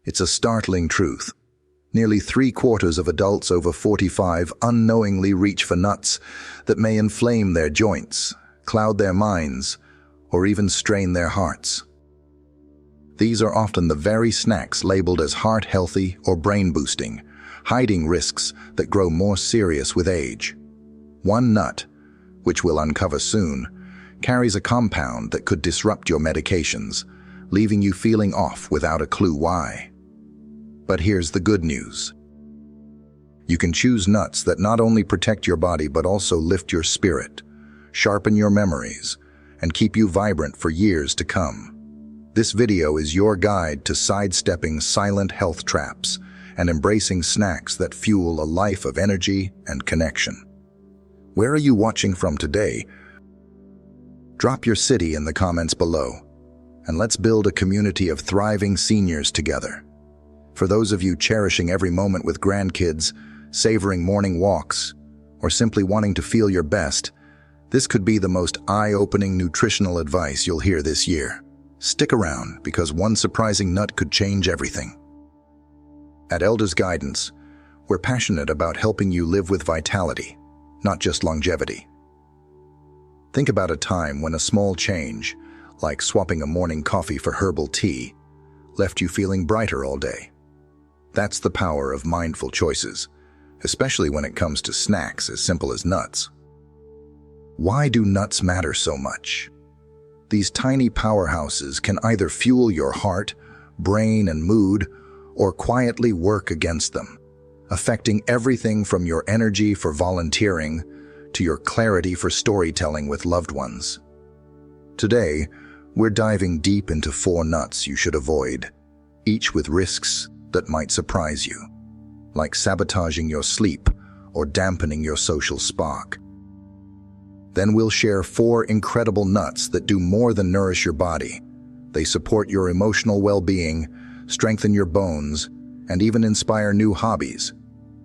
It's a startling truth. Nearly 3/4 of adults over 45 unknowingly reach for nuts that may inflame their joints, cloud their minds, or even strain their hearts. These are often the very snacks labeled as heart-healthy or brain-boosting, hiding risks that grow more serious with age. One nut, which we'll uncover soon, carries a compound that could disrupt your medications, leaving you feeling off without a clue why. But here's the good news. You can choose nuts that not only protect your body but also lift your spirit, sharpen your memories, and keep you vibrant for years to come. This video is your guide to sidestepping silent health traps and embracing snacks that fuel a life of energy and connection. Where are you watching from today? Drop your city in the comments below, and let's build a community of thriving seniors together. For those of you cherishing every moment with grandkids, savoring morning walks, or simply wanting to feel your best, this could be the most eye-opening nutritional advice you'll hear this year. Stick around, because one surprising nut could change everything. At Elders Guidance, we're passionate about helping you live with vitality, not just longevity. Think about a time when a small change, like swapping a morning coffee for herbal tea, left you feeling brighter all day. That's the power of mindful choices, especially when it comes to snacks as simple as nuts. Why do nuts matter so much? These tiny powerhouses can either fuel your heart, brain, and mood, or quietly work against them, affecting everything from your energy for volunteering to your clarity for storytelling with loved ones. Today, we're diving deep into 4 nuts you should avoid, each with risks that might surprise you, like sabotaging your sleep or dampening your social spark. Then we'll share 4 incredible nuts that do more than nourish your body. They support your emotional well-being, strengthen your bones, and even inspire new hobbies.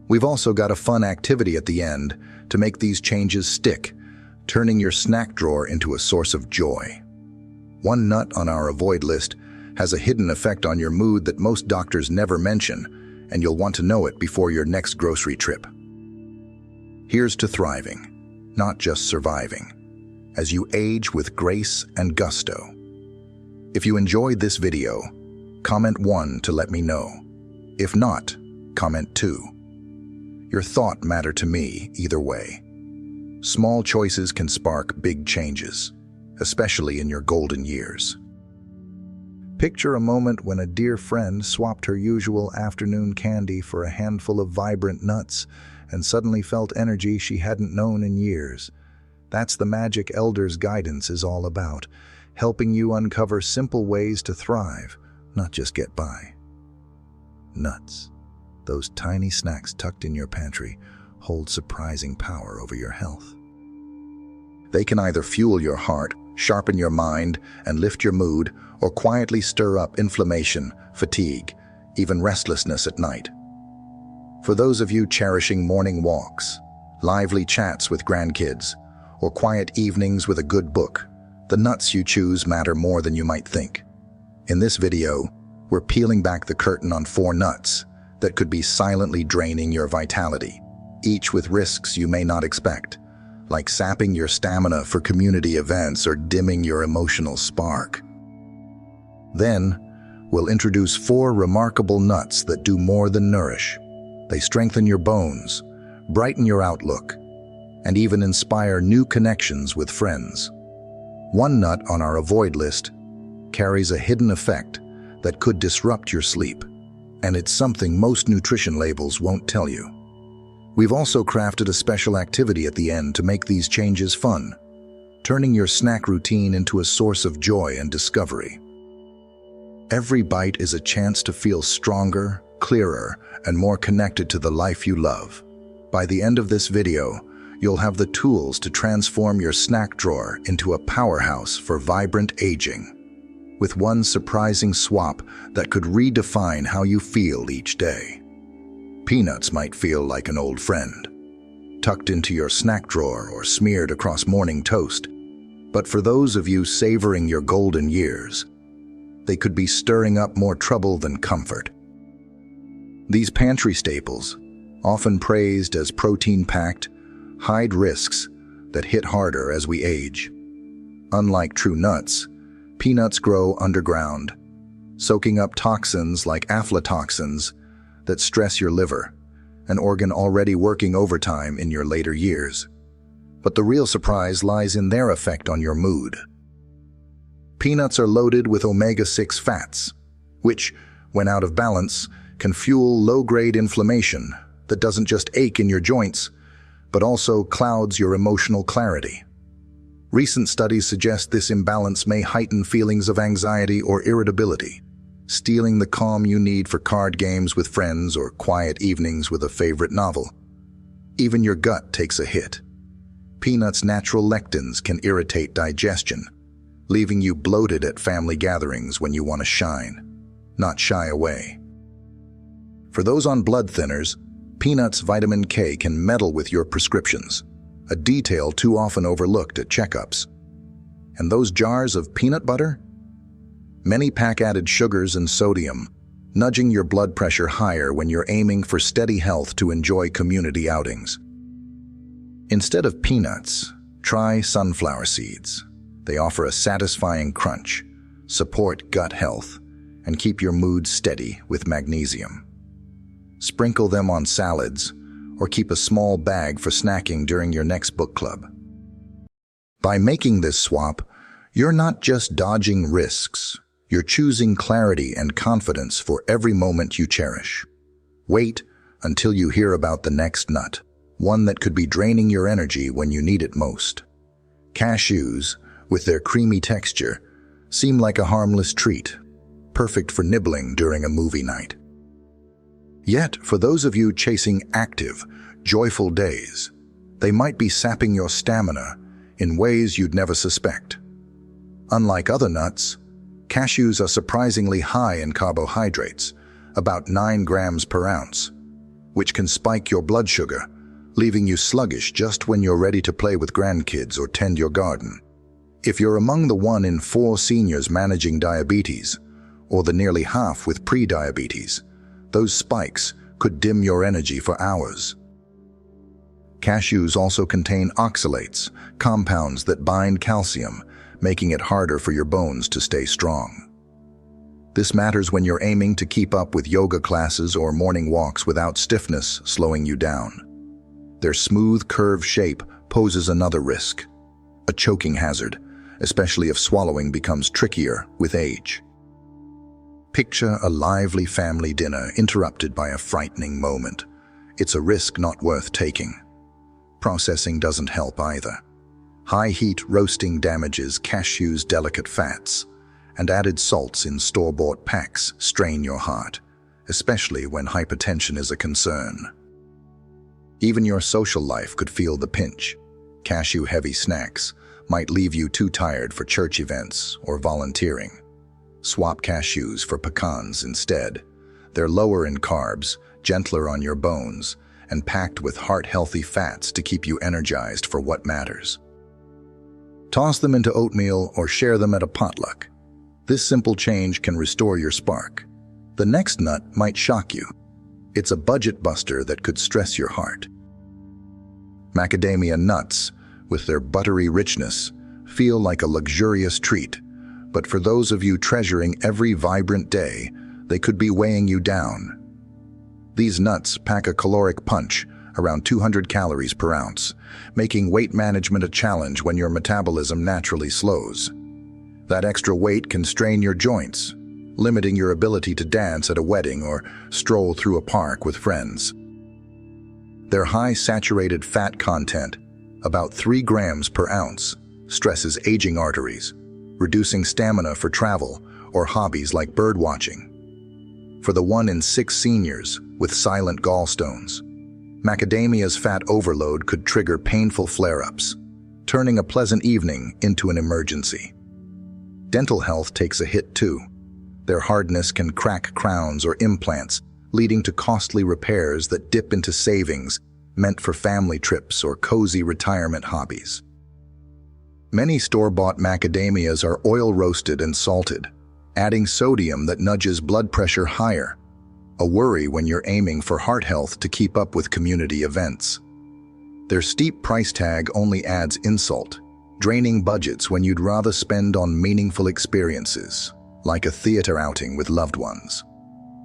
We've also got a fun activity at the end to make these changes stick, turning your snack drawer into a source of joy. One nut on our avoid list has a hidden effect on your mood that most doctors never mention, and you'll want to know it before your next grocery trip. Here's to thriving, not just surviving, as you age with grace and gusto. If you enjoyed this video, comment 1 to let me know. If not, comment 2. Your thought matters to me either way. Small choices can spark big changes, especially in your golden years. Picture a moment when a dear friend swapped her usual afternoon candy for a handful of vibrant nuts and suddenly felt energy she hadn't known in years. That's the magic Elders Guidance is all about, helping you uncover simple ways to thrive, not just get by. Nuts, those tiny snacks tucked in your pantry, hold surprising power over your health. They can either fuel your heart, sharpen your mind, and lift your mood, or quietly stir up inflammation, fatigue, even restlessness at night. For those of you cherishing morning walks, lively chats with grandkids, or quiet evenings with a good book, the nuts you choose matter more than you might think. In this video, we're peeling back the curtain on 4 nuts that could be silently draining your vitality, each with risks you may not expect, like sapping your stamina for community events or dimming your emotional spark. Then, we'll introduce 4 remarkable nuts that do more than nourish. They strengthen your bones, brighten your outlook, and even inspire new connections with friends. One nut on our avoid list carries a hidden effect that could disrupt your sleep, and it's something most nutrition labels won't tell you. We've also crafted a special activity at the end to make these changes fun, turning your snack routine into a source of joy and discovery. Every bite is a chance to feel stronger, clearer, and more connected to the life you love. By the end of this video, you'll have the tools to transform your snack drawer into a powerhouse for vibrant aging, with one surprising swap that could redefine how you feel each day. Peanuts might feel like an old friend, tucked into your snack drawer or smeared across morning toast. But for those of you savoring your golden years, they could be stirring up more trouble than comfort. These pantry staples, often praised as protein-packed, hide risks that hit harder as we age. Unlike true nuts, peanuts grow underground, soaking up toxins like aflatoxins that stress your liver, an organ already working overtime in your later years. But the real surprise lies in their effect on your mood. Peanuts are loaded with omega-6 fats, which, when out of balance, can fuel low-grade inflammation that doesn't just ache in your joints, but also clouds your emotional clarity. Recent studies suggest this imbalance may heighten feelings of anxiety or irritability, stealing the calm you need for card games with friends or quiet evenings with a favorite novel. Even your gut takes a hit. Peanuts' natural lectins can irritate digestion, leaving you bloated at family gatherings when you want to shine, not shy away. For those on blood thinners, peanuts' vitamin K can meddle with your prescriptions, a detail too often overlooked at checkups. And those jars of peanut butter? Many pack added sugars and sodium, nudging your blood pressure higher when you're aiming for steady health to enjoy community outings. Instead of peanuts, try sunflower seeds. They offer a satisfying crunch, support gut health, and keep your mood steady with magnesium. Sprinkle them on salads, or keep a small bag for snacking during your next book club. By making this swap, you're not just dodging risks, you're choosing clarity and confidence for every moment you cherish. Wait until you hear about the next nut, one that could be draining your energy when you need it most. Cashews, with their creamy texture, seem like a harmless treat, perfect for nibbling during a movie night. Yet, for those of you chasing active, joyful days, they might be sapping your stamina in ways you'd never suspect. Unlike other nuts, cashews are surprisingly high in carbohydrates, about 9 grams per ounce, which can spike your blood sugar, leaving you sluggish just when you're ready to play with grandkids or tend your garden. If you're among the 1 in 4 seniors managing diabetes, or the nearly half with pre-diabetes, those spikes could dim your energy for hours. Cashews also contain oxalates, compounds that bind calcium, making it harder for your bones to stay strong. This matters when you're aiming to keep up with yoga classes or morning walks without stiffness slowing you down. Their smooth, curved shape poses another risk, a choking hazard, especially if swallowing becomes trickier with age. Picture a lively family dinner interrupted by a frightening moment. It's a risk not worth taking. Processing doesn't help either. High heat roasting damages cashews' delicate fats, and added salts in store-bought packs strain your heart, especially when hypertension is a concern. Even your social life could feel the pinch. Cashew-heavy snacks might leave you too tired for church events or volunteering. Swap cashews for pecans instead. They're lower in carbs, gentler on your bones, and packed with heart-healthy fats to keep you energized for what matters. Toss them into oatmeal or share them at a potluck. This simple change can restore your spark. The next nut might shock you. It's a budget buster that could stress your heart. Macadamia nuts, with their buttery richness, feel like a luxurious treat, but for those of you treasuring every vibrant day, they could be weighing you down. These nuts pack a caloric punch, around 200 calories per ounce, making weight management a challenge when your metabolism naturally slows. That extra weight can strain your joints, limiting your ability to dance at a wedding or stroll through a park with friends. Their high saturated fat content, about 3 grams per ounce, stresses aging arteries, reducing stamina for travel or hobbies like birdwatching. For the 1 in 6 seniors with silent gallstones, macadamia's fat overload could trigger painful flare-ups, turning a pleasant evening into an emergency. Dental health takes a hit too. Their hardness can crack crowns or implants, leading to costly repairs that dip into savings meant for family trips or cozy retirement hobbies. Many store-bought macadamias are oil-roasted and salted, adding sodium that nudges blood pressure higher. a worry when you're aiming for heart health to keep up with community events. Their steep price tag only adds insult, draining budgets when you'd rather spend on meaningful experiences, like a theater outing with loved ones.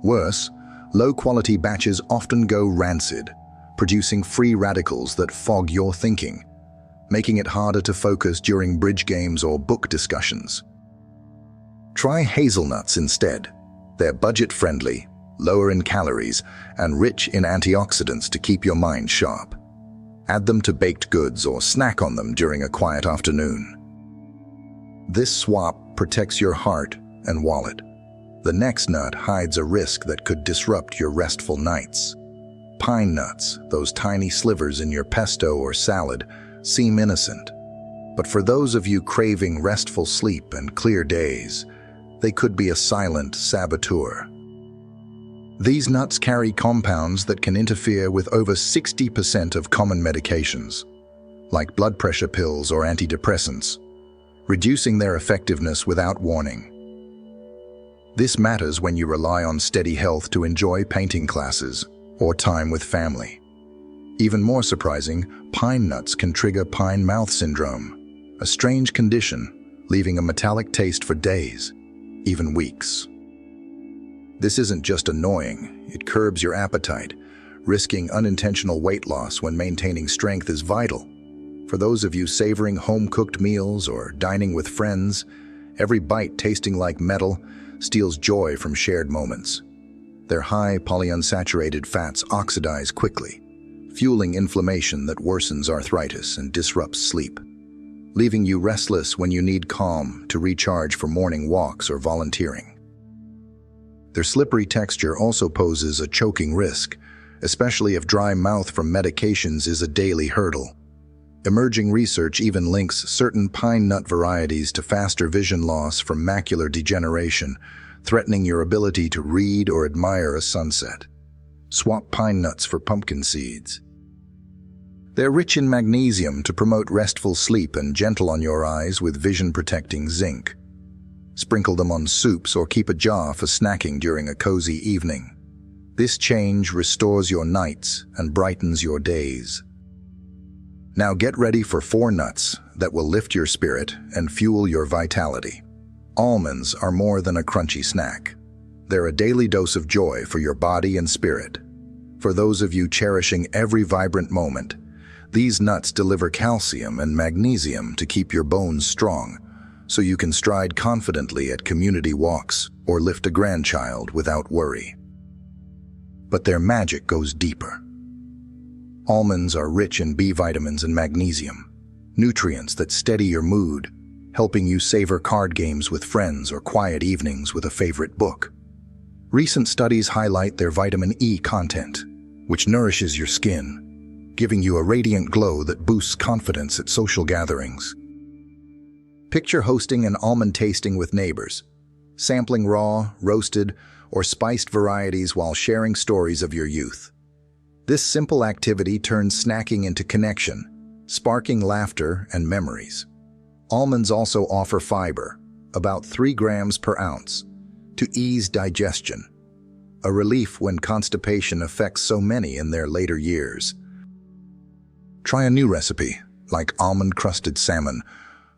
Worse, low-quality batches often go rancid, producing free radicals that fog your thinking, making it harder to focus during bridge games or book discussions. Try hazelnuts instead. They're budget-friendly, lower in calories, and rich in antioxidants to keep your mind sharp. Add them to baked goods or snack on them during a quiet afternoon. This swap protects your heart and wallet. The next nut hides a risk that could disrupt your restful nights. Pine nuts, those tiny slivers in your pesto or salad, seem innocent. But for those of you craving restful sleep and clear days, they could be a silent saboteur. These nuts carry compounds that can interfere with over 60% of common medications, like blood pressure pills or antidepressants, reducing their effectiveness without warning. This matters when you rely on steady health to enjoy painting classes or time with family. Even more surprising, pine nuts can trigger pine mouth syndrome, a strange condition, leaving a metallic taste for days, even weeks. This isn't just annoying, it curbs your appetite, risking unintentional weight loss when maintaining strength is vital. For those of you savoring home-cooked meals or dining with friends, every bite tasting like metal steals joy from shared moments. Their high polyunsaturated fats oxidize quickly, fueling inflammation that worsens arthritis and disrupts sleep, leaving you restless when you need calm to recharge for morning walks or volunteering. Their slippery texture also poses a choking risk, especially if dry mouth from medications is a daily hurdle. Emerging research even links certain pine nut varieties to faster vision loss from macular degeneration, threatening your ability to read or admire a sunset. Swap pine nuts for pumpkin seeds. They're rich in magnesium to promote restful sleep and gentle on your eyes with vision-protecting zinc. Sprinkle them on soups or keep a jar for snacking during a cozy evening. This change restores your nights and brightens your days. Now get ready for 4 nuts that will lift your spirit and fuel your vitality. Almonds are more than a crunchy snack. They're a daily dose of joy for your body and spirit. For those of you cherishing every vibrant moment, these nuts deliver calcium and magnesium to keep your bones strong, so you can stride confidently at community walks or lift a grandchild without worry. But their magic goes deeper. Almonds are rich in B vitamins and magnesium, nutrients that steady your mood, helping you savor card games with friends or quiet evenings with a favorite book. Recent studies highlight their vitamin E content, which nourishes your skin, giving you a radiant glow that boosts confidence at social gatherings. Picture hosting an almond tasting with neighbors, sampling raw, roasted, or spiced varieties while sharing stories of your youth. This simple activity turns snacking into connection, sparking laughter and memories. Almonds also offer fiber, about 3 grams per ounce, to ease digestion, a relief when constipation affects so many in their later years. Try a new recipe, like almond-crusted salmon,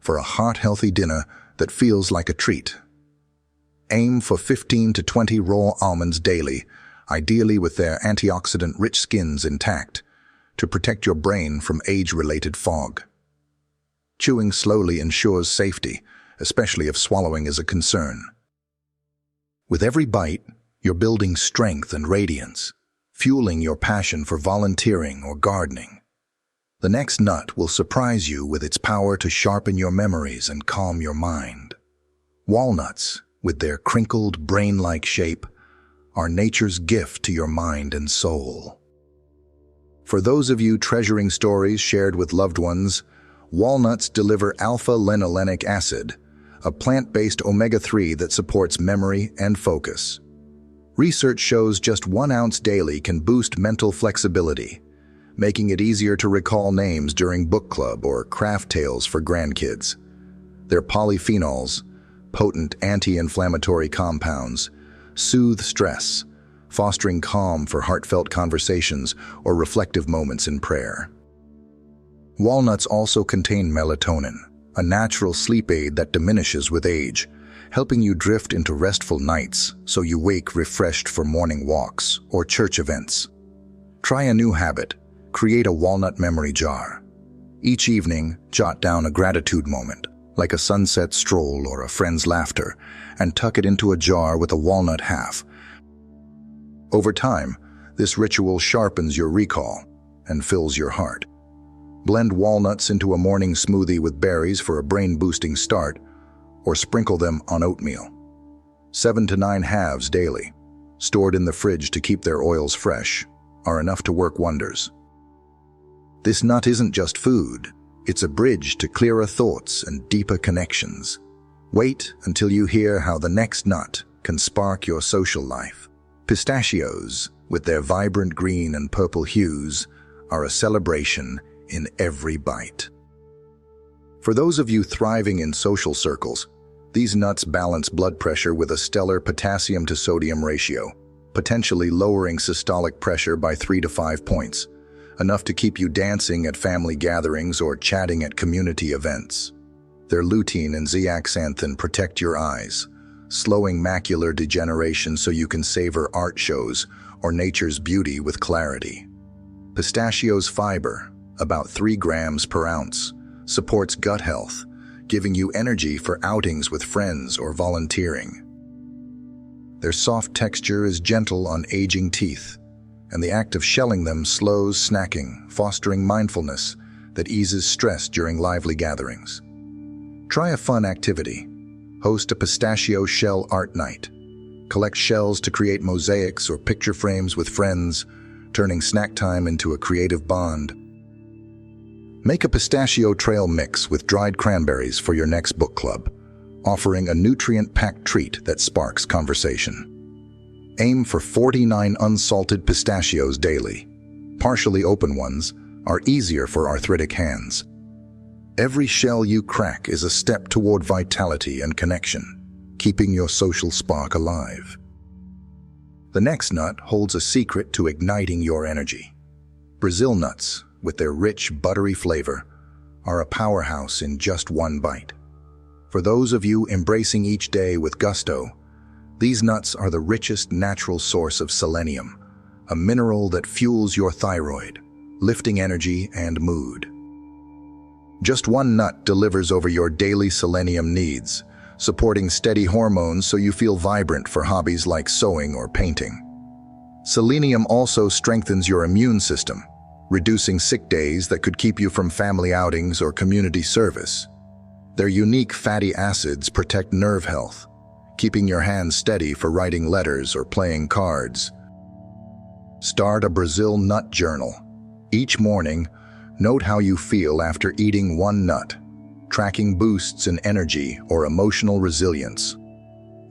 for a heart-healthy dinner that feels like a treat. Aim for 15 to 20 raw almonds daily, ideally with their antioxidant-rich skins intact, to protect your brain from age-related fog. Chewing slowly ensures safety, especially if swallowing is a concern. With every bite, you're building strength and radiance, fueling your passion for volunteering or gardening. The next nut will surprise you with its power to sharpen your memories and calm your mind. Walnuts, with their crinkled, brain-like shape, are nature's gift to your mind and soul. For those of you treasuring stories shared with loved ones, walnuts deliver alpha-linolenic acid, a plant-based omega-3 that supports memory and focus. Research shows just 1 ounce daily can boost mental flexibility, making it easier to recall names during book club or craft tales for grandkids. Their polyphenols, potent anti-inflammatory compounds, soothe stress, fostering calm for heartfelt conversations or reflective moments in prayer. Walnuts also contain melatonin, a natural sleep aid that diminishes with age, helping you drift into restful nights so you wake refreshed for morning walks or church events. Try a new habit. Create a walnut memory jar. Each evening, jot down a gratitude moment, like a sunset stroll or a friend's laughter, and tuck it into a jar with a walnut half. Over time, this ritual sharpens your recall and fills your heart. Blend walnuts into a morning smoothie with berries for a brain-boosting start, or sprinkle them on oatmeal. 7 to 9 halves daily, stored in the fridge to keep their oils fresh, are enough to work wonders. This nut isn't just food, it's a bridge to clearer thoughts and deeper connections. Wait until you hear how the next nut can spark your social life. Pistachios, with their vibrant green and purple hues, are a celebration in every bite. For those of you thriving in social circles, these nuts balance blood pressure with a stellar potassium to sodium ratio, potentially lowering systolic pressure by 3 to 5 points, enough to keep you dancing at family gatherings or chatting at community events. Their lutein and zeaxanthin protect your eyes, slowing macular degeneration so you can savor art shows or nature's beauty with clarity. Pistachios fiber, about 3 grams per ounce, supports gut health, giving you energy for outings with friends or volunteering. Their soft texture is gentle on aging teeth, and the act of shelling them slows snacking, fostering mindfulness that eases stress during lively gatherings. Try a fun activity. Host a pistachio shell art night. Collect shells to create mosaics or picture frames with friends, turning snack time into a creative bond. Make a pistachio trail mix with dried cranberries for your next book club, offering a nutrient-packed treat that sparks conversation. Aim for 49 unsalted pistachios daily. Partially open ones are easier for arthritic hands. Every shell you crack is a step toward vitality and connection, keeping your social spark alive. The next nut holds a secret to igniting your energy. Brazil nuts, with their rich, buttery flavor, are a powerhouse in just one bite. For those of you embracing each day with gusto, these nuts are the richest natural source of selenium, a mineral that fuels your thyroid, lifting energy and mood. Just one nut delivers over your daily selenium needs, supporting steady hormones so you feel vibrant for hobbies like sewing or painting. Selenium also strengthens your immune system, reducing sick days that could keep you from family outings or community service. Their unique fatty acids protect nerve health, keeping your hands steady for writing letters or playing cards. Start a Brazil nut journal. Each morning, note how you feel after eating one nut, tracking boosts in energy or emotional resilience.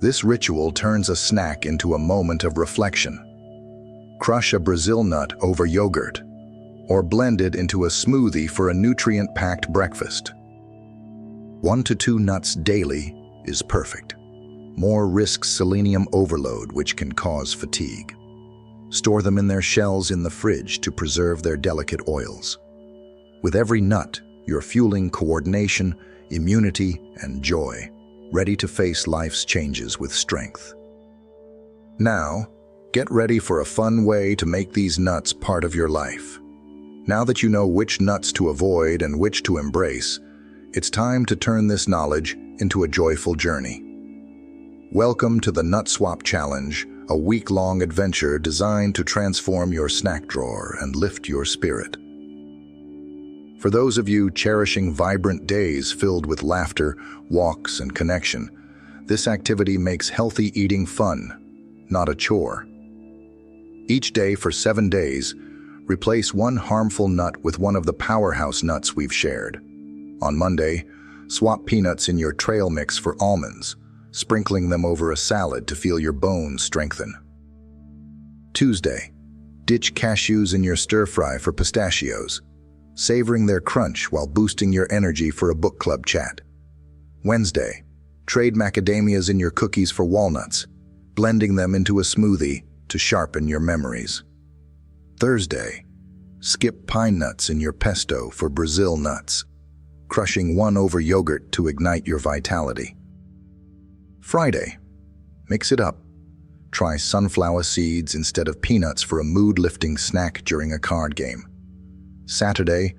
This ritual turns a snack into a moment of reflection. Crush a Brazil nut over yogurt, or blend it into a smoothie for a nutrient-packed breakfast. 1 to 2 nuts daily is perfect. More risks selenium overload, which can cause fatigue. Store them in their shells in the fridge to preserve their delicate oils. With every nut, you're fueling coordination, immunity, and joy, ready to face life's changes with strength. Now, get ready for a fun way to make these nuts part of your life. Now that you know which nuts to avoid and which to embrace, it's time to turn this knowledge into a joyful journey. Welcome to the Nut Swap Challenge, a week-long adventure designed to transform your snack drawer and lift your spirit. For those of you cherishing vibrant days filled with laughter, walks, and connection, this activity makes healthy eating fun, not a chore. Each day for 7 days, replace one harmful nut with one of the powerhouse nuts we've shared. On Monday, swap peanuts in your trail mix for almonds, sprinkling them over a salad to feel your bones strengthen. Tuesday, ditch cashews in your stir-fry for pistachios, savoring their crunch while boosting your energy for a book club chat. Wednesday, trade macadamias in your cookies for walnuts, blending them into a smoothie to sharpen your memories. Thursday, skip pine nuts in your pesto for Brazil nuts, crushing one over yogurt to ignite your vitality. Friday, mix it up. Try sunflower seeds instead of peanuts for a mood-lifting snack during a card game. Saturday,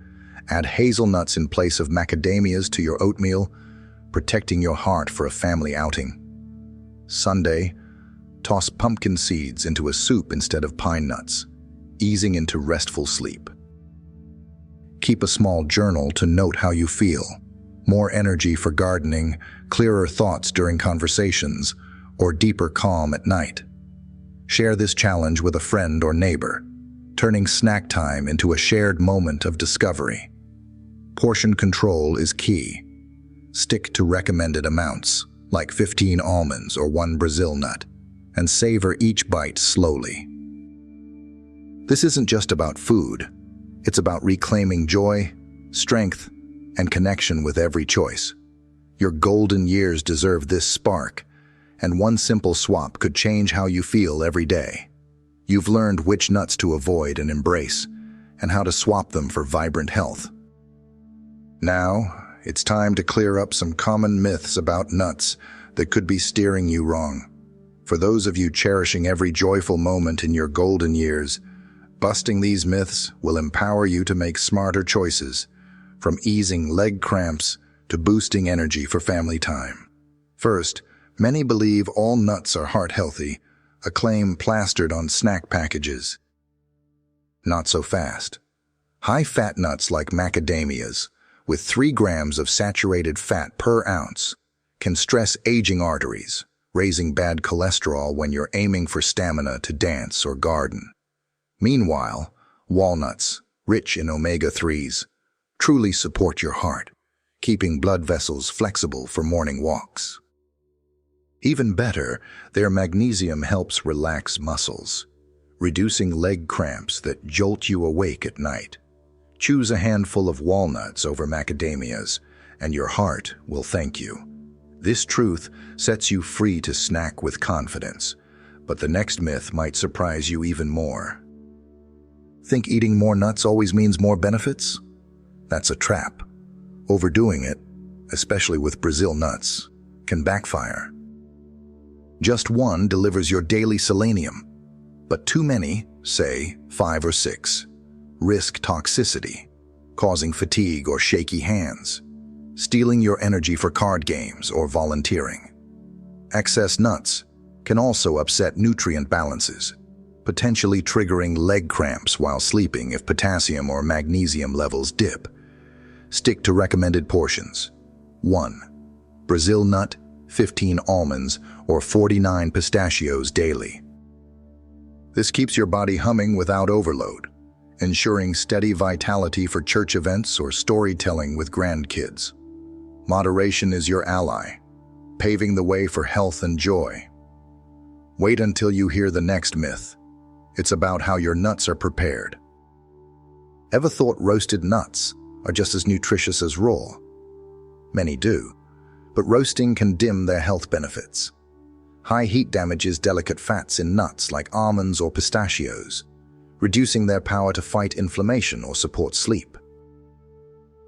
add hazelnuts in place of macadamias to your oatmeal, protecting your heart for a family outing. Sunday, toss pumpkin seeds into a soup instead of pine nuts, easing into restful sleep. Keep a small journal to note how you feel. More energy for gardening, clearer thoughts during conversations, or deeper calm at night. Share this challenge with a friend or neighbor, turning snack time into a shared moment of discovery. Portion control is key. Stick to recommended amounts, like 15 almonds or 1 Brazil nut, and savor each bite slowly. This isn't just about food. It's about reclaiming joy, strength, and connection with every choice. Your golden years deserve this spark, and one simple swap could change how you feel every day. You've learned which nuts to avoid and embrace, and how to swap them for vibrant health. Now, it's time to clear up some common myths about nuts that could be steering you wrong. For those of you cherishing every joyful moment in your golden years, busting these myths will empower you to make smarter choices, from easing leg cramps to boosting energy for family time. First, many believe all nuts are heart-healthy, a claim plastered on snack packages. Not so fast. High-fat nuts like macadamias, with 3 grams of saturated fat per ounce, can stress aging arteries, raising bad cholesterol when you're aiming for stamina to dance or garden. Meanwhile, walnuts, rich in omega-3s, truly support your heart, keeping blood vessels flexible for morning walks. Even better, their magnesium helps relax muscles, reducing leg cramps that jolt you awake at night. Choose a handful of walnuts over macadamias, and your heart will thank you. This truth sets you free to snack with confidence, but the next myth might surprise you even more. Think eating more nuts always means more benefits? That's a trap. Overdoing it, especially with Brazil nuts, can backfire. Just one delivers your daily selenium, but too many, say 5 or 6, risk toxicity, causing fatigue or shaky hands, stealing your energy for card games or volunteering. Excess nuts can also upset nutrient balances, potentially triggering leg cramps while sleeping if potassium or magnesium levels dip. Stick to recommended portions. 1. Brazil nut, 15 almonds, or 49 pistachios daily. This keeps your body humming without overload, ensuring steady vitality for church events or storytelling with grandkids. Moderation is your ally, paving the way for health and joy. Wait until you hear the next myth. It's about how your nuts are prepared. Ever thought roasted nuts are just as nutritious as raw? Many do, but roasting can dim their health benefits. High heat damages delicate fats in nuts like almonds or pistachios, reducing their power to fight inflammation or support sleep.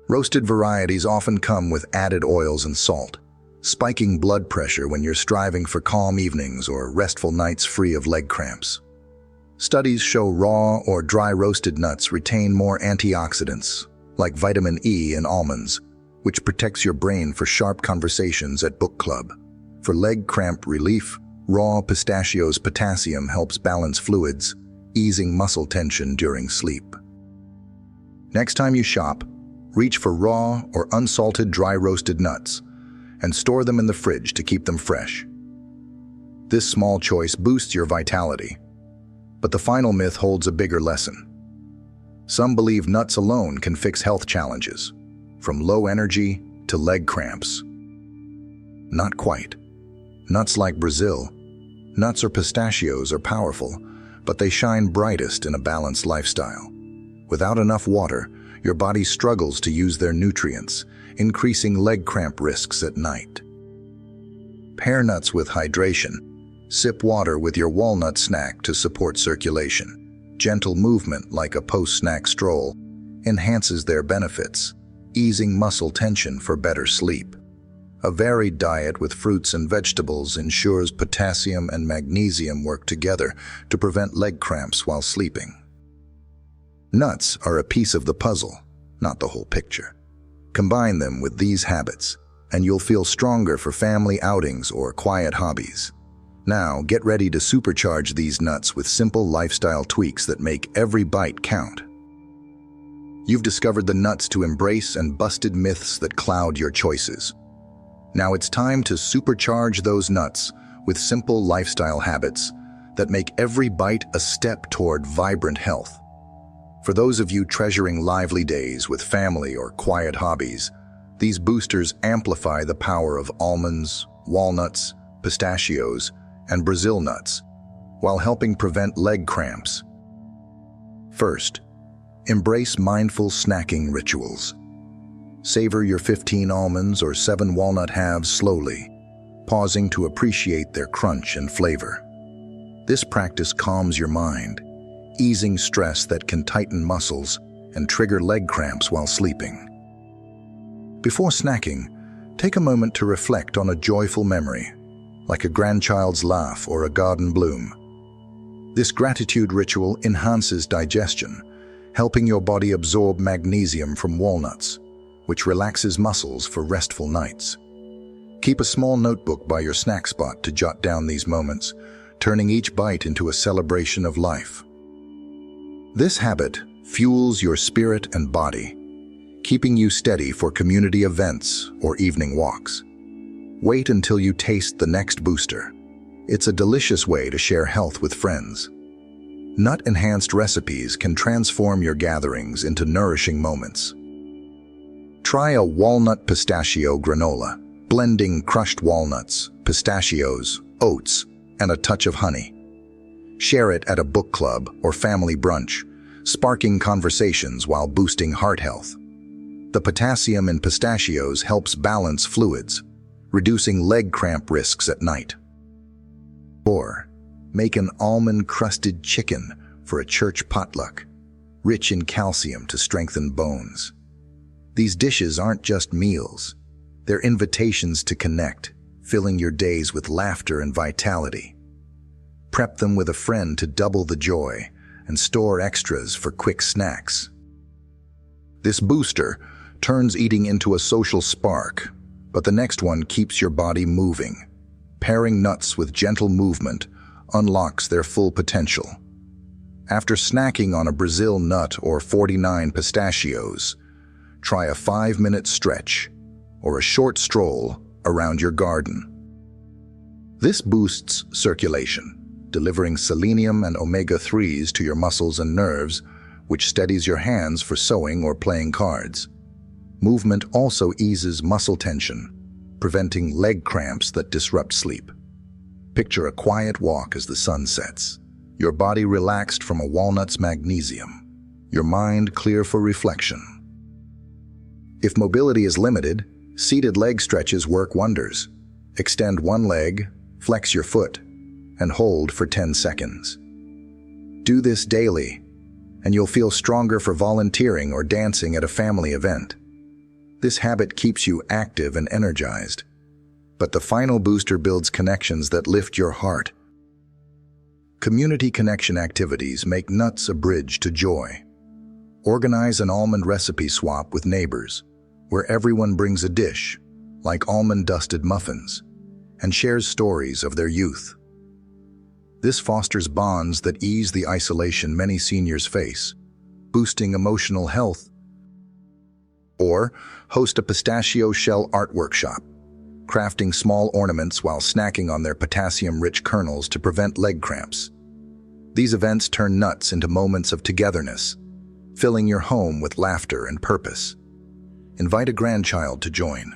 Roasted varieties often come with added oils and salt, spiking blood pressure when you're striving for calm evenings or restful nights free of leg cramps. Studies show raw or dry roasted nuts retain more antioxidants, like vitamin E in almonds, which protects your brain for sharp conversations at book club. For leg cramp relief, raw pistachios' potassium helps balance fluids, easing muscle tension during sleep. Next time you shop, reach for raw or unsalted dry roasted nuts and store them in the fridge to keep them fresh. This small choice boosts your vitality, but the final myth holds a bigger lesson. Some believe nuts alone can fix health challenges, from low energy to leg cramps. Not quite. Nuts like Brazil, nuts or pistachios are powerful, but they shine brightest in a balanced lifestyle. Without enough water, your body struggles to use their nutrients, increasing leg cramp risks at night. Pair nuts with hydration, Sip water with your walnut snack to support circulation. Gentle movement, like a post-snack stroll, enhances their benefits, easing muscle tension for better sleep. A varied diet with fruits and vegetables ensures potassium and magnesium work together to prevent leg cramps while sleeping. Nuts are a piece of the puzzle, not the whole picture. Combine them with these habits, and you'll feel stronger for family outings or quiet hobbies. Now, get ready to supercharge these nuts with simple lifestyle tweaks that make every bite count. You've discovered the nuts to embrace and busted myths that cloud your choices. Now it's time to supercharge those nuts with simple lifestyle habits that make every bite a step toward vibrant health. For those of you treasuring lively days with family or quiet hobbies, these boosters amplify the power of almonds, walnuts, pistachios, and Brazil nuts, while helping prevent leg cramps. First, embrace mindful snacking rituals. Savor your 15 almonds or 7 walnut halves slowly, pausing to appreciate their crunch and flavor. This practice calms your mind, easing stress that can tighten muscles and trigger leg cramps while sleeping. Before snacking, take a moment to reflect on a joyful memory, like a grandchild's laugh or a garden bloom. This gratitude ritual enhances digestion, helping your body absorb magnesium from walnuts, which relaxes muscles for restful nights. Keep a small notebook by your snack spot to jot down these moments, turning each bite into a celebration of life. This habit fuels your spirit and body, keeping you steady for community events or evening walks. Wait until you taste the next booster. It's a delicious way to share health with friends. Nut-enhanced recipes can transform your gatherings into nourishing moments. Try a walnut pistachio granola, blending crushed walnuts, pistachios, oats, and a touch of honey. Share it at a book club or family brunch, sparking conversations while boosting heart health. The potassium in pistachios helps balance fluids, reducing leg cramp risks at night. Or, make an almond-crusted chicken for a church potluck, rich in calcium to strengthen bones. These dishes aren't just meals. They're invitations to connect, filling your days with laughter and vitality. Prep them with a friend to double the joy and store extras for quick snacks. This booster turns eating into a social spark, but the next one keeps your body moving. Pairing nuts with gentle movement unlocks their full potential. After snacking on a Brazil nut or 49 pistachios, try a 5-minute stretch or a short stroll around your garden. This boosts circulation, delivering selenium and omega-3s to your muscles and nerves, which steadies your hands for sewing or playing cards. Movement also eases muscle tension, preventing leg cramps that disrupt sleep. Picture a quiet walk as the sun sets, your body relaxed from a walnut's magnesium, your mind clear for reflection. If mobility is limited, seated leg stretches work wonders. Extend one leg, flex your foot, and hold for 10 seconds. Do this daily, and you'll feel stronger for volunteering or dancing at a family event. This habit keeps you active and energized, but the final booster builds connections that lift your heart. Community connection activities make nuts a bridge to joy. Organize an almond recipe swap with neighbors, where everyone brings a dish, like almond-dusted muffins, and shares stories of their youth. This fosters bonds that ease the isolation many seniors face, boosting emotional health. Or host a pistachio shell art workshop, crafting small ornaments while snacking on their potassium-rich kernels to prevent leg cramps. These events turn nuts into moments of togetherness, filling your home with laughter and purpose. Invite a grandchild to join,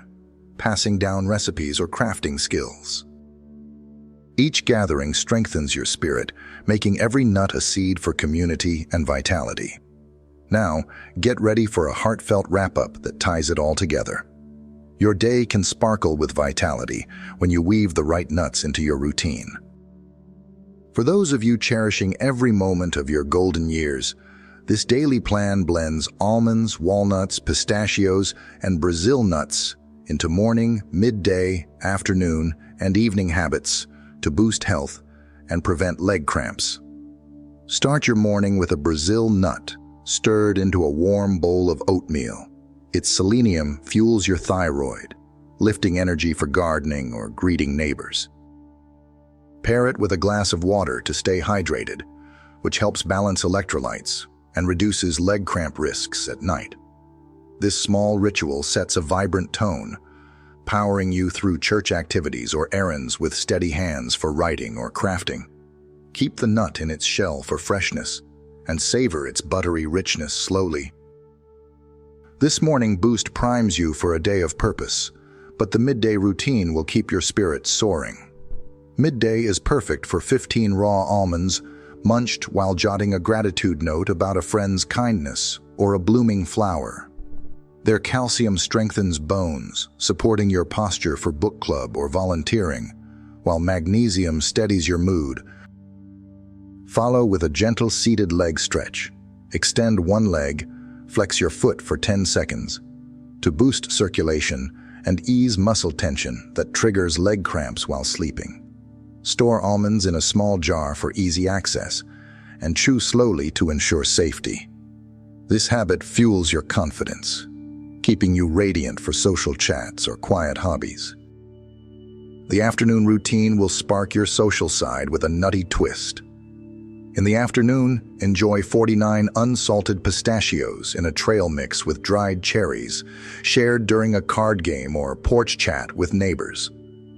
passing down recipes or crafting skills. Each gathering strengthens your spirit, making every nut a seed for community and vitality. Now, get ready for a heartfelt wrap-up that ties it all together. Your day can sparkle with vitality when you weave the right nuts into your routine. For those of you cherishing every moment of your golden years, this daily plan blends almonds, walnuts, pistachios, and Brazil nuts into morning, midday, afternoon, and evening habits to boost health and prevent leg cramps. Start your morning with a Brazil nut stirred into a warm bowl of oatmeal. Its selenium fuels your thyroid, lifting energy for gardening or greeting neighbors. Pair it with a glass of water to stay hydrated, which helps balance electrolytes and reduces leg cramp risks at night. This small ritual sets a vibrant tone, powering you through church activities or errands with steady hands for writing or crafting. Keep the nut in its shell for freshness and savor its buttery richness slowly. This morning boost primes you for a day of purpose, but the midday routine will keep your spirits soaring. Midday is perfect for 15 raw almonds, munched while jotting a gratitude note about a friend's kindness or a blooming flower. Their calcium strengthens bones, supporting your posture for book club or volunteering, while magnesium steadies your mood. Follow with a gentle seated leg stretch. Extend one leg, flex your foot for 10 seconds to boost circulation and ease muscle tension that triggers leg cramps while sleeping. Store almonds in a small jar for easy access and chew slowly to ensure safety. This habit fuels your confidence, keeping you radiant for social chats or quiet hobbies. The afternoon routine will spark your social side with a nutty twist. In the afternoon, enjoy 49 unsalted pistachios in a trail mix with dried cherries, shared during a card game or porch chat with neighbors.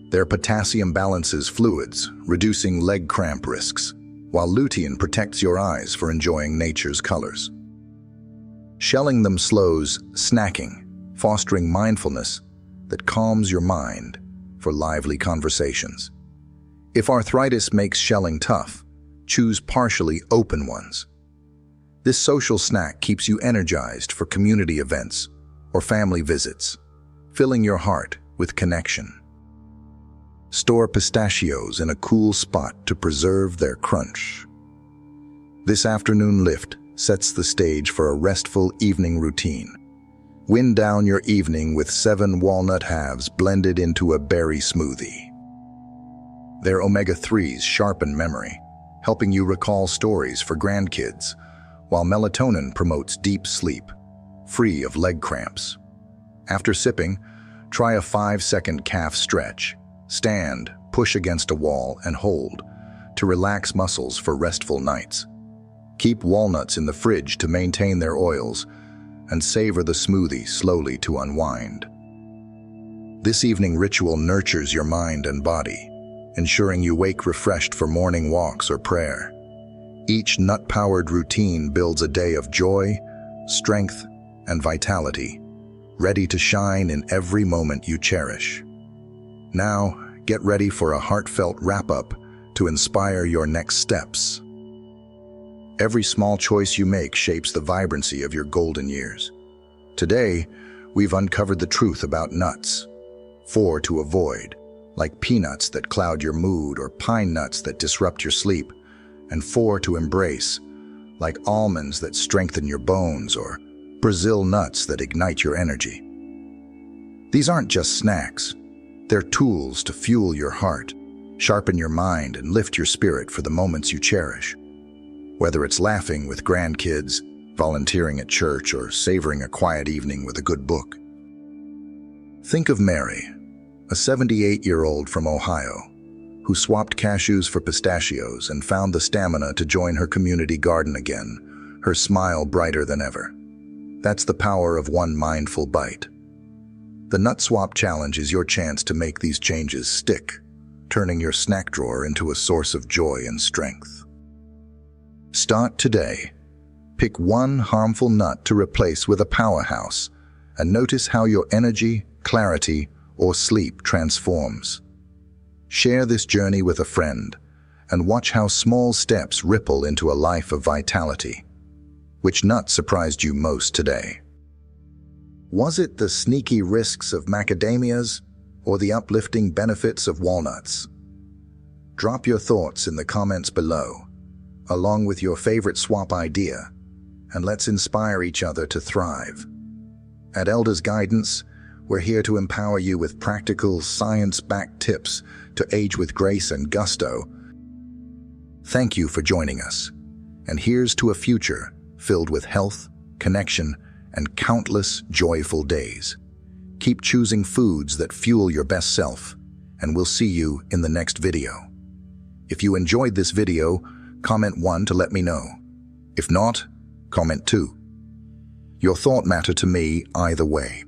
Their potassium balances fluids, reducing leg cramp risks, while lutein protects your eyes for enjoying nature's colors. Shelling them slows snacking, fostering mindfulness that calms your mind for lively conversations. If arthritis makes shelling tough, choose partially open ones. This social snack keeps you energized for community events or family visits, filling your heart with connection. Store pistachios in a cool spot to preserve their crunch. This afternoon lift sets the stage for a restful evening routine. Wind down your evening with 7 walnut halves blended into a berry smoothie. Their omega-3s sharpen memory, helping you recall stories for grandkids, while melatonin promotes deep sleep, free of leg cramps. After sipping, try a 5-second calf stretch. Stand, push against a wall, and hold to relax muscles for restful nights. Keep walnuts in the fridge to maintain their oils, and savor the smoothie slowly to unwind. This evening ritual nurtures your mind and body, ensuring you wake refreshed for morning walks or prayer. Each nut-powered routine builds a day of joy, strength, and vitality, ready to shine in every moment you cherish. Now, get ready for a heartfelt wrap-up to inspire your next steps. Every small choice you make shapes the vibrancy of your golden years. Today, we've uncovered the truth about nuts. 4 to avoid, like peanuts that cloud your mood or pine nuts that disrupt your sleep, and 4 to embrace, like almonds that strengthen your bones or Brazil nuts that ignite your energy. These aren't just snacks. They're tools to fuel your heart, sharpen your mind, and lift your spirit for the moments you cherish. Whether it's laughing with grandkids, volunteering at church, or savoring a quiet evening with a good book. Think of Mary, a 78-year-old from Ohio, who swapped cashews for pistachios and found the stamina to join her community garden again, her smile brighter than ever. That's the power of one mindful bite. The Nut Swap Challenge is your chance to make these changes stick, turning your snack drawer into a source of joy and strength. Start today. Pick one harmful nut to replace with a powerhouse, and notice how your energy, clarity, or sleep transforms. Share this journey with a friend, and watch how small steps ripple into a life of vitality. Which nut surprised you most today? Was it the sneaky risks of macadamias or the uplifting benefits of walnuts? Drop your thoughts in the comments below, along with your favorite swap idea, and let's inspire each other to thrive. At Elders Guidance, we're here to empower you with practical, science-backed tips to age with grace and gusto. Thank you for joining us, and here's to a future filled with health, connection, and countless joyful days. Keep choosing foods that fuel your best self, and we'll see you in the next video. If you enjoyed this video, comment 1 to let me know. If not, comment 2. Your thought matter to me either way.